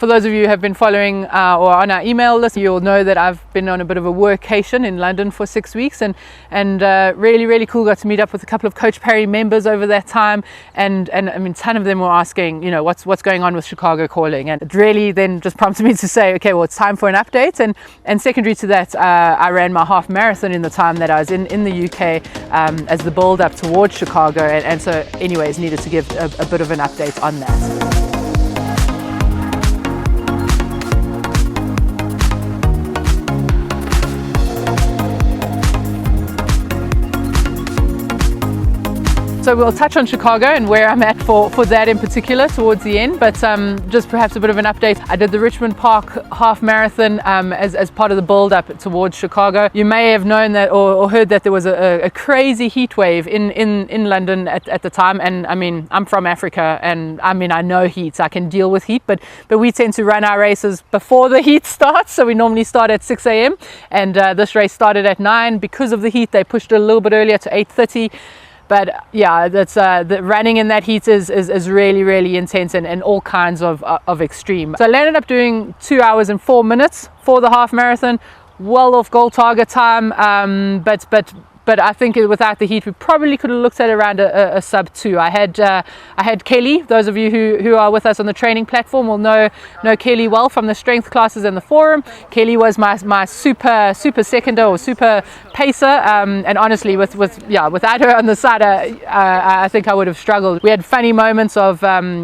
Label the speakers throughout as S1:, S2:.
S1: For those of you who have been following or on our email list, you'll know that I've been on a bit of a workation in London for 6 weeks, and really cool. Got to meet up with a couple of Coach Parry members over that time, and I mean, a ton of them were asking, you know, what's going on with Chicago calling, and it really then just prompted me to say, okay, well, it's time for an update. And secondary to that, I ran my half marathon in the time that I was in the UK as the build up towards Chicago, and so anyways needed to give a bit of an update on that. So we'll touch on Chicago and where I'm at for that in particular towards the end, but just perhaps a bit of an update. I did the Richmond Park Half Marathon as part of the build-up towards Chicago. You may have known that or heard that there was a crazy heat wave in London at the time, and I mean, I'm from Africa, and I mean, I know heat, I can deal with heat, but we tend to run our races before the heat starts, so we normally start at 6 a.m. and this race started at 9. Because of the heat, they pushed it a little bit earlier to 8:30. But yeah, that's the running in that heat is really intense and all kinds of extreme. So I landed up doing 2 hours and 4 minutes for the half marathon, well off goal target time. But I think without the heat, we probably could have looked at around a sub 2. I had Kelly. Those of you who are with us on the training platform will know Kelly well from the strength classes and the forum. Kelly was my super seconder or super pacer, and honestly, without her on the side, I think I would have struggled. We had funny moments of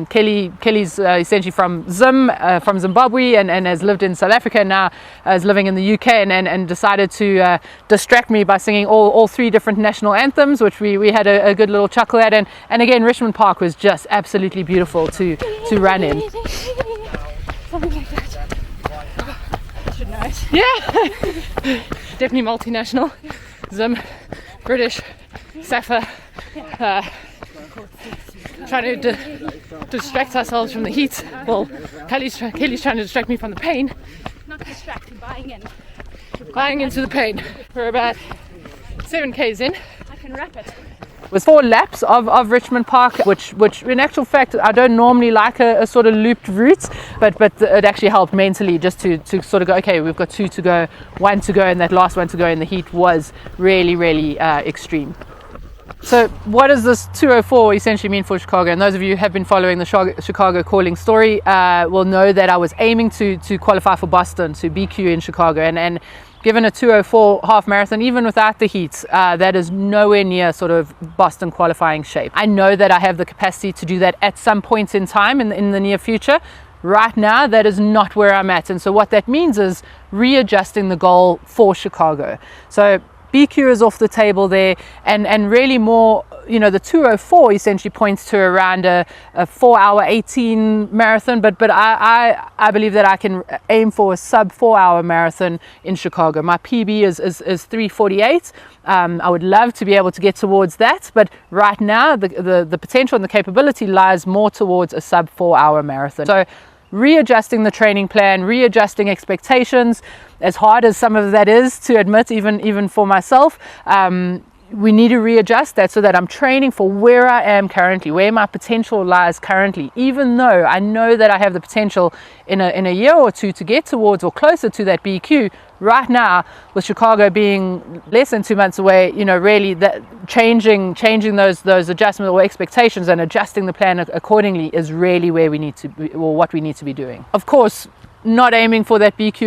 S1: Kelly's essentially from Zimbabwe and has lived in South Africa, and now is living in the UK, and decided to distract me by singing all 3 different national anthems, which we had a good little chuckle at, and again, Richmond Park was just absolutely beautiful to run in.
S2: Something like that. I should know it.
S1: Yeah, definitely multinational. Zim, British, Safa, trying to distract ourselves from the heat. Well, Kelly's trying to distract me from the pain.
S2: Not distracted,
S1: Buying into the pain. We're about 7 k's in.
S2: I can wrap it.
S1: It was 4 laps of Richmond Park, which in actual fact I don't normally like a sort of looped route, but it actually helped mentally just to sort of go, okay, we've got 2 to go, 1 to go, and that last one to go in the heat was really extreme. So what does this 2:04 essentially mean for Chicago? And those of you who have been following the Chicago calling story will know that I was aiming to qualify for Boston, to BQ in Chicago, and given a 2:04 half marathon, even without the heat, that is nowhere near sort of Boston qualifying shape. I know that I have the capacity to do that at some point in time in the near future. Right now, that is not where I'm at. And so what that means is readjusting the goal for Chicago. So BQ is off the table there, and really more, you know, the 2:04 essentially points to around a 4-hour 18 marathon, but I believe that I can aim for a sub 4-hour marathon in Chicago. My PB is 3:48. I would love to be able to get towards that, but right now the potential and the capability lies more towards a sub 4-hour marathon. So readjusting the training plan, readjusting expectations, as hard as some of that is to admit, even for myself, we need to readjust that so that I'm training for where I am currently, where my potential lies currently, even though I know that I have the potential in a year or 2 to get towards or closer to that BQ. Right now, with Chicago being less than 2 months away, you know, really that changing those adjustments or expectations and adjusting the plan accordingly is really where we need to be, or what we need to be doing. Of course, not aiming for that BQ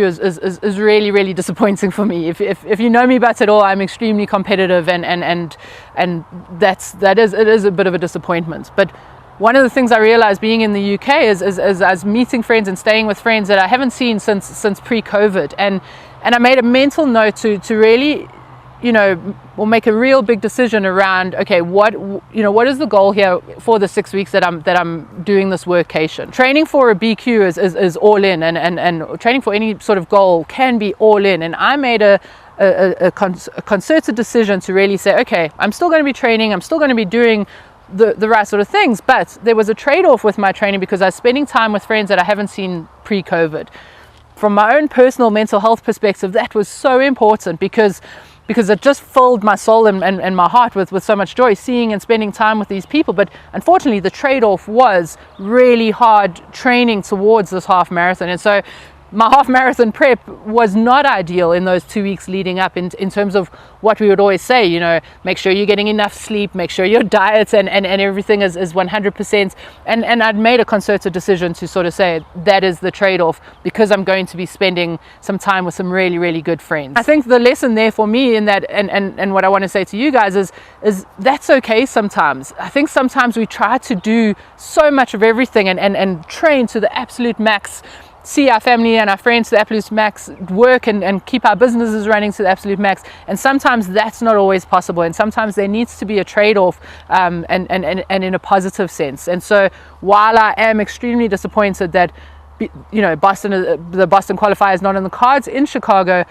S1: is really disappointing for me. If you know me but at all, I'm extremely competitive, and it is a bit of a disappointment. But one of the things I realized being in the UK is as meeting friends and staying with friends that I haven't seen since pre-COVID, and I made a mental note to really, you know, we'll make a real big decision around, okay, what is the goal here for the 6 weeks that I'm doing this workation. Training for a BQ is all in, and training for any sort of goal can be all in. And I made a concerted decision to really say, okay, I'm still going to be training, I'm still going to be doing the right sort of things, but there was a trade-off with my training because I was spending time with friends that I haven't seen pre-COVID. From my own personal mental health perspective, that was so important because because it just filled my soul and my heart with so much joy, seeing and spending time with these people. But unfortunately, the trade-off was really hard training towards this half marathon. And so my half marathon prep was not ideal in those 2 weeks leading up in terms of what we would always say, make sure you're getting enough sleep, make sure your diet and everything is 100%. And I'd made a concerted decision to sort of say that is the trade-off, because I'm going to be spending some time with some really, really good friends. I think the lesson there for me in that, and what I want to say to you guys is that's okay sometimes. I think sometimes we try to do so much of everything and train to the absolute max, see our family and our friends to the absolute max, work and keep our businesses running to the absolute max, and sometimes that's not always possible, and sometimes there needs to be a trade-off, and in a positive sense. And so while I am extremely disappointed that the Boston Qualifier is not in the cards in Chicago,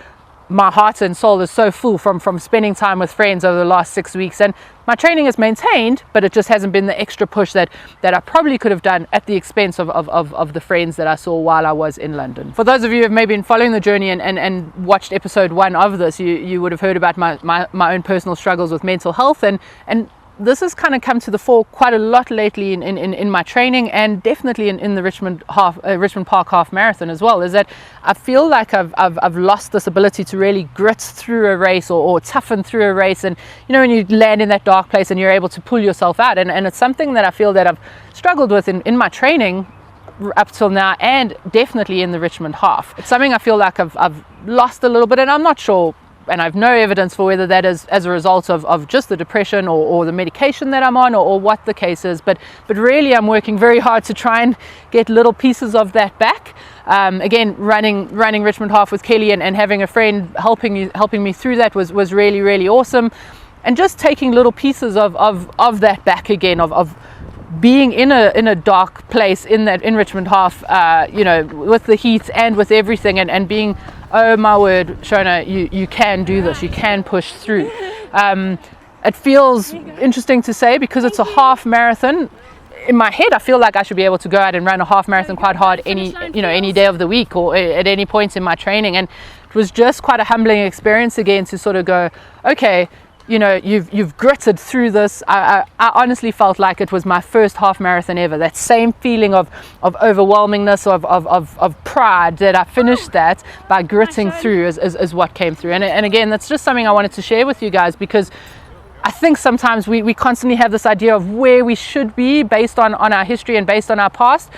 S1: my heart and soul is so full from spending time with friends over the last 6 weeks, and my training is maintained, but it just hasn't been the extra push that I probably could have done at the expense of the friends that I saw while I was in London. For those of you who have maybe been following the journey and watched episode 1 of this, you would have heard about my own personal struggles with mental health, and this has kind of come to the fore quite a lot lately in my training, and definitely in the Richmond Park Half Marathon as well, is that I feel like I've lost this ability to really grit through a race or toughen through a race. And when you land in that dark place and you're able to pull yourself out, and it's something that I feel that I've struggled with in my training up till now, and definitely in the Richmond Half. It's something I feel like I've lost a little bit, and I'm not sure, and I've no evidence for whether that is as a result of just the depression or the medication that I'm on, or what the case is, but really I'm working very hard to try and get little pieces of that back. Again, running Richmond Half with Kelly and having a friend helping me through that was really, really awesome, and just taking little pieces of that back again, of being in a dark place in Richmond Half, with the heat and with everything, and being, oh my word, Shona, you can do this, you can push through. It feels interesting to say, because it's a half marathon. In my head, I feel like I should be able to go out and run a half marathon quite hard any day of the week or at any point in my training. And it was just quite a humbling experience again to sort of go, okay, you've gritted through this. I honestly felt like it was my first half marathon ever. That same feeling of overwhelmingness, of pride, that I finished that by gritting through is what came through. And again, that's just something I wanted to share with you guys, because I think sometimes we constantly have this idea of where we should be based on our history and based on our past.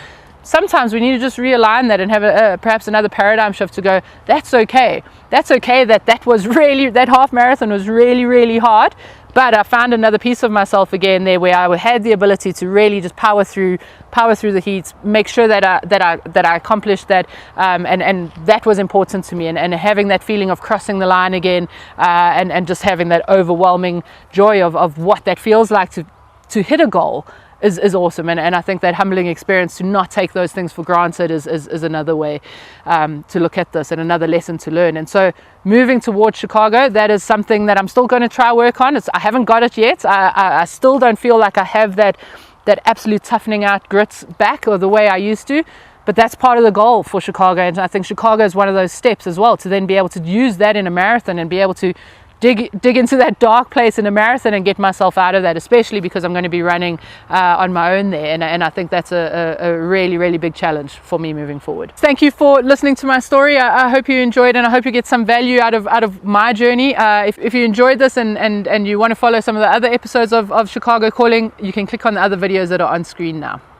S1: Sometimes we need to just realign that and have perhaps another paradigm shift to go, that's okay. That's okay that that half marathon was really, really hard, but I found another piece of myself again there where I had the ability to really just power through the heat, make sure that I accomplished that, and that was important to me, and having that feeling of crossing the line again, and just having that overwhelming joy of what that feels like to hit a goal is awesome. And I think that humbling experience to not take those things for granted is another way to look at this, and another lesson to learn. And so moving towards Chicago, that is something that I'm still going to try work on. I haven't got it yet. I still don't feel like I have that absolute toughening out grit back, or the way I used to. But that's part of the goal for Chicago, and I think Chicago is one of those steps as well, to then be able to use that in a marathon and be able to dig into that dark place in a marathon and get myself out of that, especially because I'm going to be running on my own there, and I think that's a really, really big challenge for me moving forward. Thank you for listening to my story. I hope you enjoyed, and I hope you get some value out of my journey. If you enjoyed this and you want to follow some of the other episodes of Chicago Calling, you can click on the other videos that are on screen now.